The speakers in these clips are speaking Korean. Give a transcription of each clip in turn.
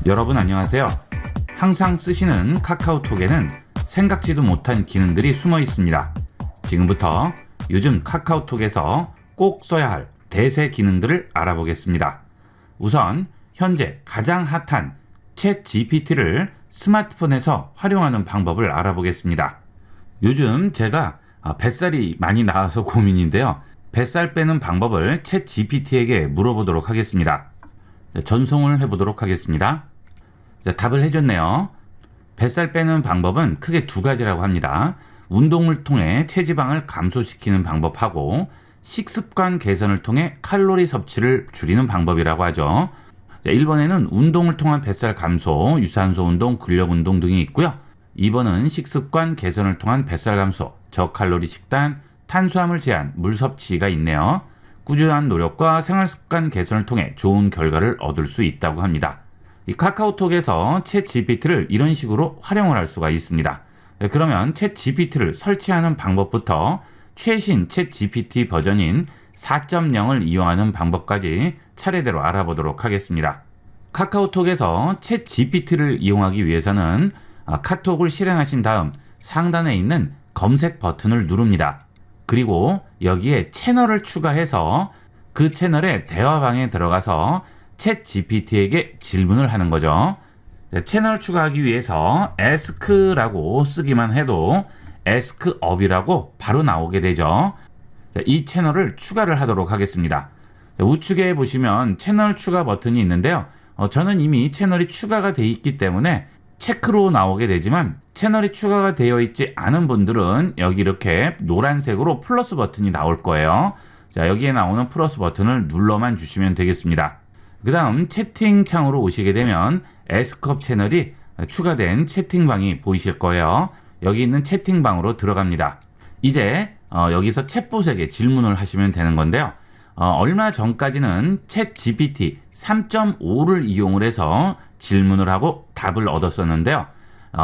여러분 안녕하세요. 항상 쓰시는 카카오톡에는 생각지도 못한 기능들이 숨어 있습니다. 지금부터 요즘 카카오톡에서 꼭 써야 할 대세 기능들을 알아보겠습니다. 우선 현재 가장 핫한 챗 GPT를 스마트폰에서 활용하는 방법을 알아보겠습니다. 요즘 제가 뱃살이 많이 나와서 고민인데요. 뱃살 빼는 방법을 챗 GPT에게 물어보도록 하겠습니다. 전송을 해보도록 하겠습니다. 답을 해줬네요. 뱃살 빼는 방법은 크게 두 가지라고 합니다. 운동을 통해 체지방을 감소시키는 방법하고 식습관 개선을 통해 칼로리 섭취를 줄이는 방법이라고 하죠. 1번에는 운동을 통한 뱃살 감소, 유산소 운동, 근력 운동 등이 있고요. 2번은 식습관 개선을 통한 뱃살 감소, 저칼로리 식단, 탄수화물 제한, 물 섭취가 있네요. 꾸준한 노력과 생활습관 개선을 통해 좋은 결과를 얻을 수 있다고 합니다. 이 카카오톡에서 챗 GPT를 이런 식으로 활용을 할 수가 있습니다. 그러면 챗 GPT를 설치하는 방법부터 최신 챗 GPT 버전인 4.0을 이용하는 방법까지 차례대로 알아보도록 하겠습니다. 카카오톡에서 챗 GPT를 이용하기 위해서는 카톡을 실행하신 다음 상단에 있는 검색 버튼을 누릅니다. 그리고 여기에 채널을 추가해서 그 채널의 대화방에 들어가서 챗 GPT에게 질문을 하는 거죠. 채널 추가하기 위해서 ask라고 쓰기만 해도 askup이라고 바로 나오게 되죠. 이 채널을 추가를 하도록 하겠습니다. 우측에 보시면 채널 추가 버튼이 있는데요. 저는 이미 채널이 추가가 되어 있기 때문에 체크로 나오게 되지만 채널이 추가가 되어 있지 않은 분들은 여기 이렇게 노란색으로 플러스 버튼이 나올 거예요. 자, 여기에 나오는 플러스 버튼을 눌러만 주시면 되겠습니다. 그 다음 채팅창으로 오시게 되면 에스컵 채널이 추가된 채팅방이 보이실 거예요. 여기 있는 채팅방으로 들어갑니다. 이제 여기서 챗봇에게 질문을 하시면 되는 건데요. 얼마 전까지는 챗 GPT 3.5를 이용을 해서 질문을 하고 답을 얻었었는데요.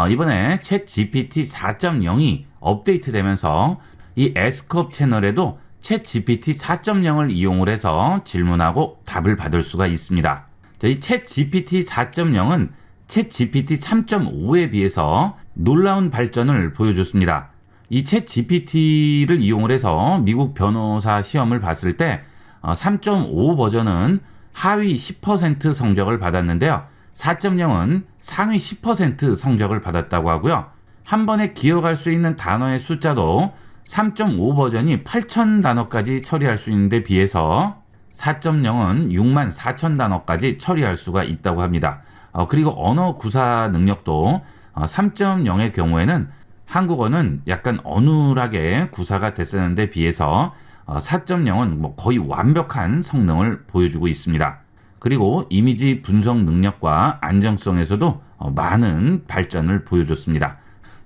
이번에 챗 GPT 4.0이 업데이트되면서 이 에스컵 채널에도 챗 GPT 4.0을 이용을 해서 질문하고 답을 받을 수가 있습니다. 이 챗 GPT 4.0은 챗 GPT 3.5에 비해서 놀라운 발전을 보여줬습니다. 이 챗 GPT를 이용을 해서 미국 변호사 시험을 봤을 때 3.5 버전은 하위 10% 성적을 받았는데요. 4.0은 상위 10% 성적을 받았다고 하고요. 한 번에 기억할 수 있는 단어의 숫자도 3.5 버전이 8,000 단어까지 처리할 수 있는데 비해서 4.0은 6만 4천 단어까지 처리할 수가 있다고 합니다. 그리고 언어 구사 능력도 3.0의 경우에는 한국어는 약간 어눌하게 구사가 됐었는데 비해서 4.0은 거의 완벽한 성능을 보여주고 있습니다. 그리고 이미지 분석 능력과 안정성에서도 많은 발전을 보여줬습니다.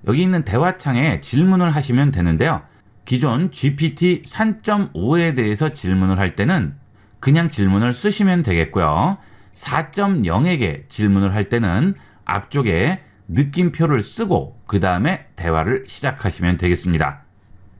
여기 있는 대화창에 질문을 하시면 되는데요. 기존 GPT 3.5에 대해서 질문을 할 때는 그냥 질문을 쓰시면 되겠고요. 4.0에게 질문을 할 때는 앞쪽에 느낌표를 쓰고 그 다음에 대화를 시작하시면 되겠습니다.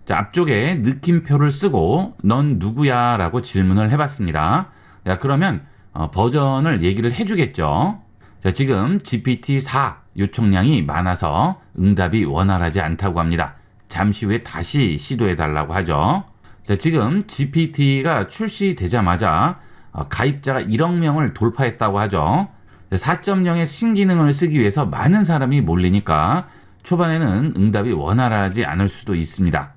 자, 앞쪽에 느낌표를 쓰고 넌 누구야? 라고 질문을 해봤습니다. 자, 그러면 버전을 얘기를 해주겠죠. 자, 지금 GPT-4 요청량이 많아서 응답이 원활하지 않다고 합니다. 잠시 후에 다시 시도해달라고 하죠. 자, 지금 GPT가 출시되자마자 가입자가 1억 명을 돌파했다고 하죠. 4.0의 신기능을 쓰기 위해서 많은 사람이 몰리니까 초반에는 응답이 원활하지 않을 수도 있습니다.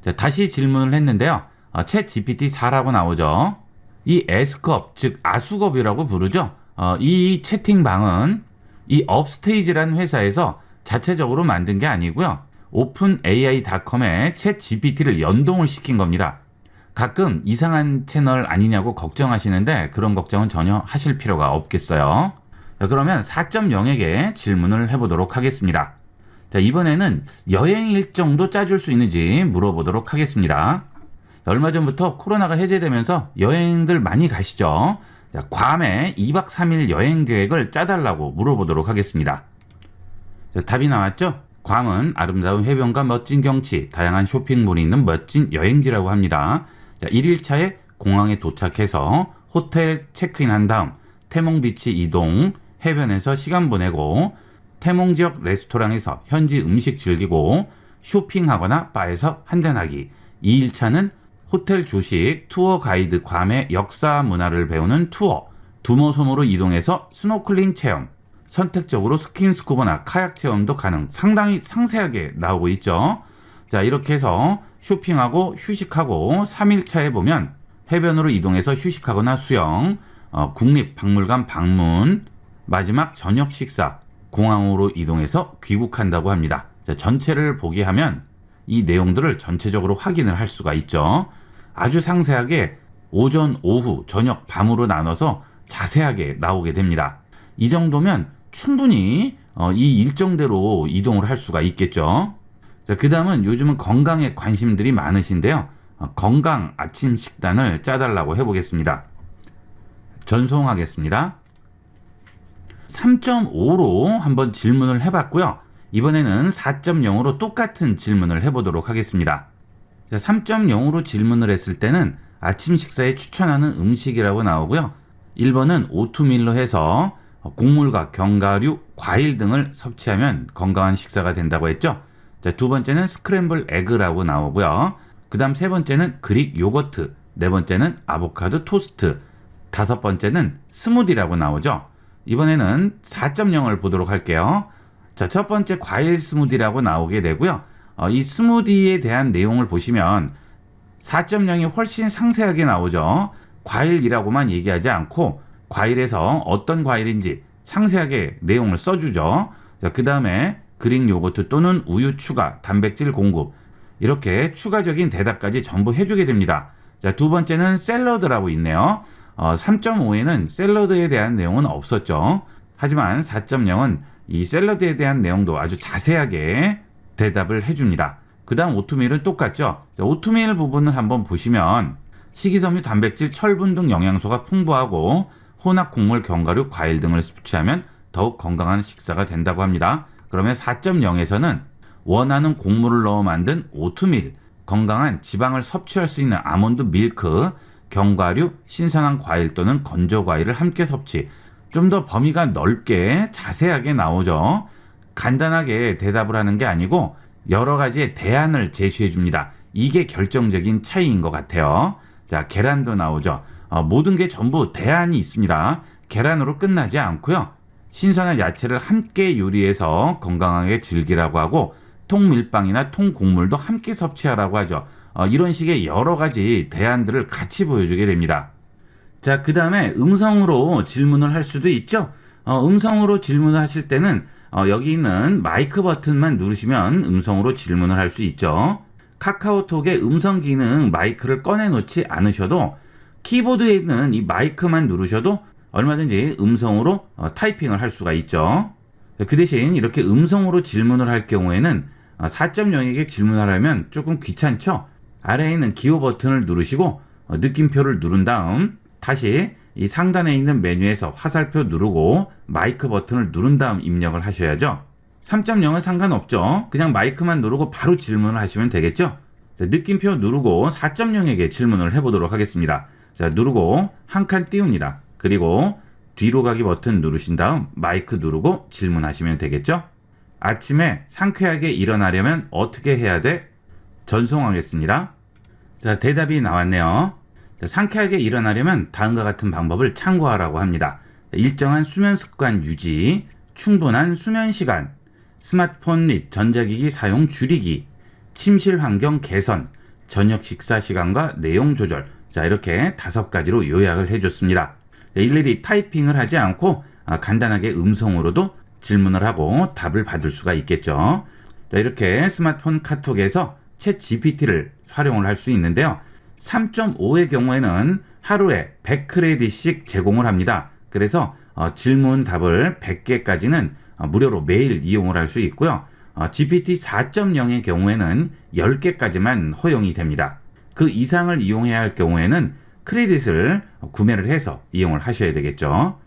자, 다시 질문을 했는데요. 챗 GPT-4라고 나오죠. 이 에스컵, 즉 아수겁이라고 부르죠. 이 채팅방은 이 업스테이지라는 회사에서 자체적으로 만든 게 아니고요. 오픈AI.com에 챗 GPT를 연동을 시킨 겁니다. 가끔 이상한 채널 아니냐고 걱정하시는데 그런 걱정은 전혀 하실 필요가 없겠어요. 자, 그러면 4.0에게 질문을 해보도록 하겠습니다. 자, 이번에는 여행 일정도 짜줄 수 있는지 물어보도록 하겠습니다. 자, 얼마 전부터 코로나가 해제되면서 여행들 많이 가시죠? 자, 괌에 2박 3일 여행 계획을 짜달라고 물어보도록 하겠습니다. 자, 답이 나왔죠? 괌은 아름다운 해변과 멋진 경치, 다양한 쇼핑몰이 있는 멋진 여행지라고 합니다. 자, 1일차에 공항에 도착해서 호텔 체크인한 다음 태몽비치 이동, 해변에서 시간 보내고 태몽 지역 레스토랑에서 현지 음식 즐기고 쇼핑하거나 바에서 한잔하기. 2일차는 호텔 조식, 투어 가이드 괌의 역사 문화를 배우는 투어, 두모섬으로 이동해서 스노클링 체험, 선택적으로 스킨스쿠버나 카약 체험도 가능. 상당히 상세하게 나오고 있죠. 자, 이렇게 해서 쇼핑하고 휴식하고 3일차에 보면 해변으로 이동해서 휴식하거나 수영, 국립박물관 방문, 마지막 저녁 식사, 공항으로 이동해서 귀국한다고 합니다. 자, 전체를 보게 하면 이 내용들을 전체적으로 확인을 할 수가 있죠. 아주 상세하게 오전, 오후, 저녁, 밤으로 나눠서 자세하게 나오게 됩니다. 이 정도면 충분히 이 일정대로 이동을 할 수가 있겠죠. 자, 그 다음은 요즘은 건강에 관심들이 많으신데요. 건강 아침 식단을 짜달라고 해보겠습니다. 전송하겠습니다. 3.5로 한번 질문을 해봤고요. 이번에는 4.0으로 똑같은 질문을 해보도록 하겠습니다. 자, 3.0으로 질문을 했을 때는 아침 식사에 추천하는 음식이라고 나오고요. 1번은 오트밀로 해서 곡물과 견과류, 과일 등을 섭취하면 건강한 식사가 된다고 했죠. 자, 두 번째는 스크램블 에그라고 나오고요. 그 다음 세 번째는 그릭 요거트, 네 번째는 아보카도 토스트, 다섯 번째는 스무디라고 나오죠. 이번에는 4.0을 보도록 할게요. 자, 첫 번째 과일 스무디라고 나오게 되고요. 이 스무디에 대한 내용을 보시면 4.0이 훨씬 상세하게 나오죠. 과일이라고만 얘기하지 않고 과일에서 어떤 과일인지 상세하게 내용을 써주죠. 그 다음에 그릭 요거트 또는 우유 추가, 단백질 공급, 이렇게 추가적인 대답까지 전부 해주게 됩니다. 자, 두 번째는 샐러드라고 있네요. 3.5에는 샐러드에 대한 내용은 없었죠. 하지만 4.0은 이 샐러드에 대한 내용도 아주 자세하게 대답을 해줍니다. 그 다음 오트밀은 똑같죠. 자, 오트밀 부분을 한번 보시면 식이섬유, 단백질, 철분 등 영양소가 풍부하고 혼합 곡물, 견과류, 과일 등을 섭취하면 더욱 건강한 식사가 된다고 합니다. 그러면 4.0에서는 원하는 곡물을 넣어 만든 오트밀, 건강한 지방을 섭취할 수 있는 아몬드 밀크, 견과류, 신선한 과일 또는 건조 과일을 함께 섭취. 좀 더 범위가 넓게 자세하게 나오죠. 간단하게 대답을 하는 게 아니고 여러 가지의 대안을 제시해 줍니다. 이게 결정적인 차이인 것 같아요. 자, 계란도 나오죠. 모든 게 전부 대안이 있습니다. 계란으로 끝나지 않고요. 신선한 야채를 함께 요리해서 건강하게 즐기라고 하고 통밀빵이나 통곡물도 함께 섭취하라고 하죠. 이런 식의 여러 가지 대안들을 같이 보여주게 됩니다. 자, 그 다음에 음성으로 질문을 할 수도 있죠. 음성으로 질문을 하실 때는 여기 있는 마이크 버튼만 누르시면 음성으로 질문을 할 수 있죠. 카카오톡의 음성 기능 마이크를 꺼내 놓지 않으셔도 키보드에 있는 이 마이크만 누르셔도 얼마든지 음성으로 타이핑을 할 수가 있죠. 그 대신 이렇게 음성으로 질문을 할 경우에는 4.0에게 질문하려면 조금 귀찮죠. 아래에 있는 기호 버튼을 누르시고 느낌표를 누른 다음 다시 이 상단에 있는 메뉴에서 화살표 누르고 마이크 버튼을 누른 다음 입력을 하셔야죠. 3.0은 상관없죠. 그냥 마이크만 누르고 바로 질문을 하시면 되겠죠. 자, 느낌표 누르고 4.0에게 질문을 해보도록 하겠습니다. 자, 누르고 한 칸 띄웁니다. 그리고 뒤로 가기 버튼 누르신 다음 마이크 누르고 질문하시면 되겠죠. 아침에 상쾌하게 일어나려면 어떻게 해야 돼? 전송하겠습니다. 자, 대답이 나왔네요. 자, 상쾌하게 일어나려면 다음과 같은 방법을 참고하라고 합니다. 일정한 수면 습관 유지, 충분한 수면 시간, 스마트폰 및 전자기기 사용 줄이기, 침실 환경 개선, 저녁 식사 시간과 내용 조절. 자, 이렇게 5가지로 요약을 해줬습니다. 일일이 타이핑을 하지 않고 간단하게 음성으로도 질문을 하고 답을 받을 수가 있겠죠. 자, 이렇게 스마트폰 카톡에서 챗 GPT를 활용을 할 수 있는데요. 3.5의 경우에는 하루에 100크레딧씩 제공을 합니다. 그래서 질문 답을 100개까지는 무료로 매일 이용을 할 수 있고요. GPT 4.0의 경우에는 10개까지만 허용이 됩니다. 그 이상을 이용해야 할 경우에는 크레딧을 구매를 해서 이용을 하셔야 되겠죠.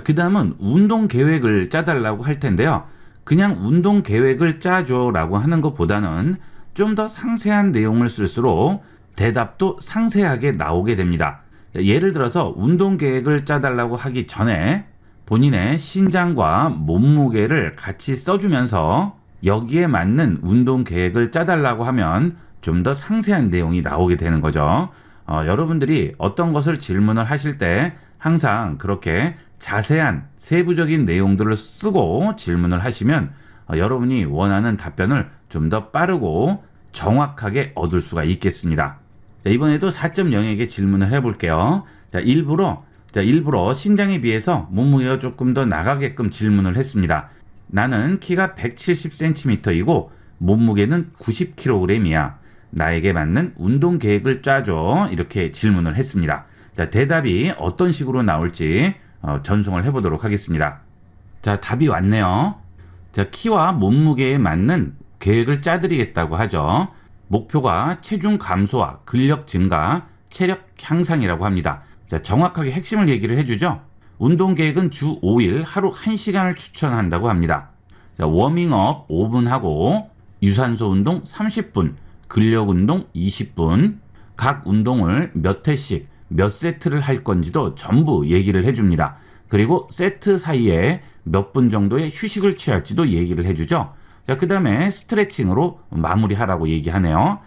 그 다음은 운동 계획을 짜달라고 할 텐데요. 그냥 운동 계획을 짜줘 라고 하는 것보다는 좀 더 상세한 내용을 쓸수록 대답도 상세하게 나오게 됩니다. 예를 들어서 운동 계획을 짜달라고 하기 전에 본인의 신장과 몸무게를 같이 써주면서 여기에 맞는 운동 계획을 짜달라고 하면 좀 더 상세한 내용이 나오게 되는 거죠. 여러분들이 어떤 것을 질문을 하실 때 항상 그렇게 자세한 세부적인 내용들을 쓰고 질문을 하시면 여러분이 원하는 답변을 좀 더 빠르고 정확하게 얻을 수가 있겠습니다. 자, 이번에도 4.0에게 질문을 해볼게요. 자, 일부러 신장에 비해서 몸무게가 조금 더 나가게끔 질문을 했습니다. 나는 키가 170cm이고 몸무게는 90kg이야. 나에게 맞는 운동 계획을 짜줘. 이렇게 질문을 했습니다. 자, 대답이 어떤 식으로 나올지 전송을 해보도록 하겠습니다. 자, 답이 왔네요. 자, 키와 몸무게에 맞는 계획을 짜드리겠다고 하죠. 목표가 체중 감소와 근력 증가, 체력 향상이라고 합니다. 자, 정확하게 핵심을 얘기를 해주죠. 운동 계획은 주 5일 하루 1시간을 추천한다고 합니다. 자, 워밍업 5분 하고 유산소 운동 30분, 근력 운동 20분, 각 운동을 몇 회씩 몇 세트를 할 건지도 전부 얘기를 해줍니다. 그리고 세트 사이에 몇 분 정도의 휴식을 취할지도 얘기를 해주죠. 자, 그 다음에 스트레칭으로 마무리하라고 얘기하네요.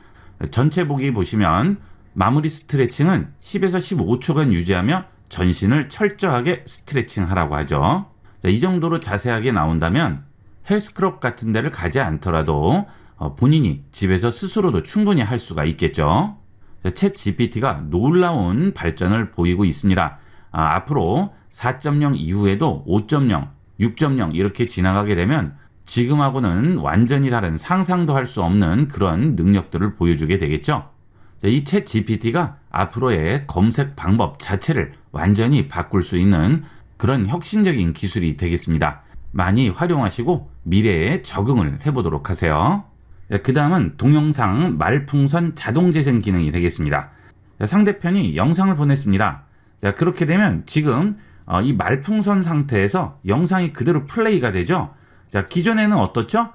전체 보기 보시면 마무리 스트레칭은 10에서 15초간 유지하며 전신을 철저하게 스트레칭 하라고 하죠. 자, 이 정도로 자세하게 나온다면 헬스클럽 같은 데를 가지 않더라도 본인이 집에서 스스로도 충분히 할 수가 있겠죠. 챗 GPT가 놀라운 발전을 보이고 있습니다. 앞으로 4.0 이후에도 5.0, 6.0 이렇게 지나가게 되면 지금하고는 완전히 다른 상상도 할 수 없는 그런 능력들을 보여주게 되겠죠. 이 챗 GPT가 앞으로의 검색 방법 자체를 완전히 바꿀 수 있는 그런 혁신적인 기술이 되겠습니다. 많이 활용하시고 미래에 적응을 해보도록 하세요. 그 다음은 동영상 말풍선 자동 재생 기능이 되겠습니다. 상대편이 영상을 보냈습니다. 그렇게 되면 지금 이 말풍선 상태에서 영상이 그대로 플레이가 되죠. 자, 기존에는 어떻죠?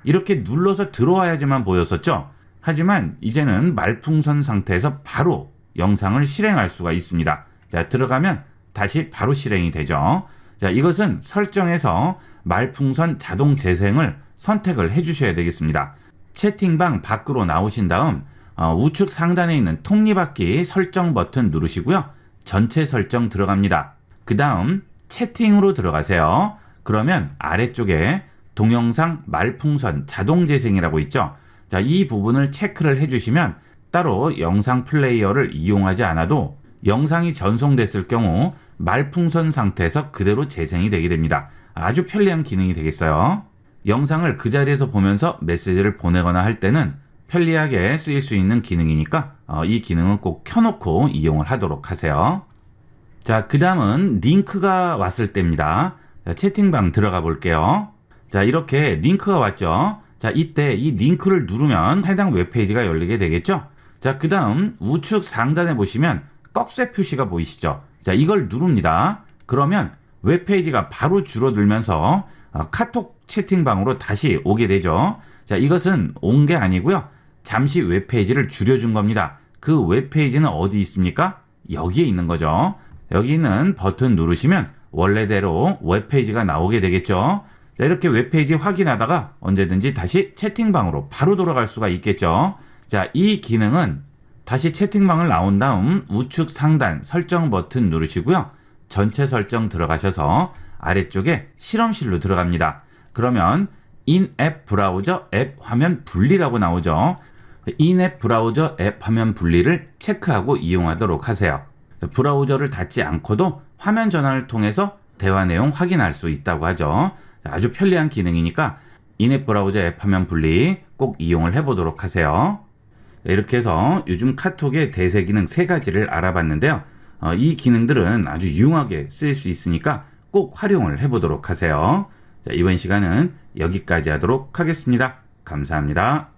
이렇게 눌러서 들어와야지만 보였었죠. 하지만 이제는 말풍선 상태에서 바로 영상을 실행할 수가 있습니다. 자, 들어가면 다시 바로 실행이 되죠. 자, 이것은 설정에서 말풍선 자동 재생을 선택을 해주셔야 되겠습니다. 채팅방 밖으로 나오신 다음 우측 상단에 있는 톱니바퀴 설정 버튼 누르시고요. 전체 설정 들어갑니다. 그 다음 채팅으로 들어가세요. 그러면 아래쪽에 동영상 말풍선 자동 재생이라고 있죠. 자, 이 부분을 체크를 해주시면 따로 영상 플레이어를 이용하지 않아도 영상이 전송됐을 경우 말풍선 상태에서 그대로 재생이 되게 됩니다. 아주 편리한 기능이 되겠어요. 영상을 그 자리에서 보면서 메시지를 보내거나 할 때는 편리하게 쓰일 수 있는 기능이니까 이 기능은 꼭 켜놓고 이용을 하도록 하세요. 자, 그 다음은 링크가 왔을 때입니다. 자, 채팅방 들어가 볼게요. 자, 이렇게 링크가 왔죠. 자, 이때 이 링크를 누르면 해당 웹페이지가 열리게 되겠죠. 자, 그 다음 우측 상단에 보시면 꺽쇠 표시가 보이시죠. 자, 이걸 누릅니다. 그러면 웹페이지가 바로 줄어들면서 카톡 채팅방으로 다시 오게 되죠. 자, 이것은 온 게 아니고요. 잠시 웹페이지를 줄여준 겁니다. 그 웹페이지는 어디 있습니까? 여기에 있는 거죠. 여기 있는 버튼 누르시면 원래대로 웹페이지가 나오게 되겠죠. 자, 이렇게 웹페이지 확인하다가 언제든지 다시 채팅방으로 바로 돌아갈 수가 있겠죠. 자, 이 기능은 다시 채팅방을 나온 다음 우측 상단 설정 버튼 누르시고요. 전체 설정 들어가셔서 아래쪽에 실험실로 들어갑니다. 그러면 인앱 브라우저 앱 화면 분리라고 나오죠. 인앱 브라우저 앱 화면 분리를 체크하고 이용하도록 하세요. 브라우저를 닫지 않고도 화면 전환을 통해서 대화 내용 확인할 수 있다고 하죠. 아주 편리한 기능이니까 인앱 브라우저 앱 화면 분리 꼭 이용을 해보도록 하세요. 이렇게 해서 요즘 카톡의 대세 기능 3가지를 알아봤는데요. 이 기능들은 아주 유용하게 쓰일 수 있으니까 꼭 활용을 해보도록 하세요. 자, 이번 시간은 여기까지 하도록 하겠습니다. 감사합니다.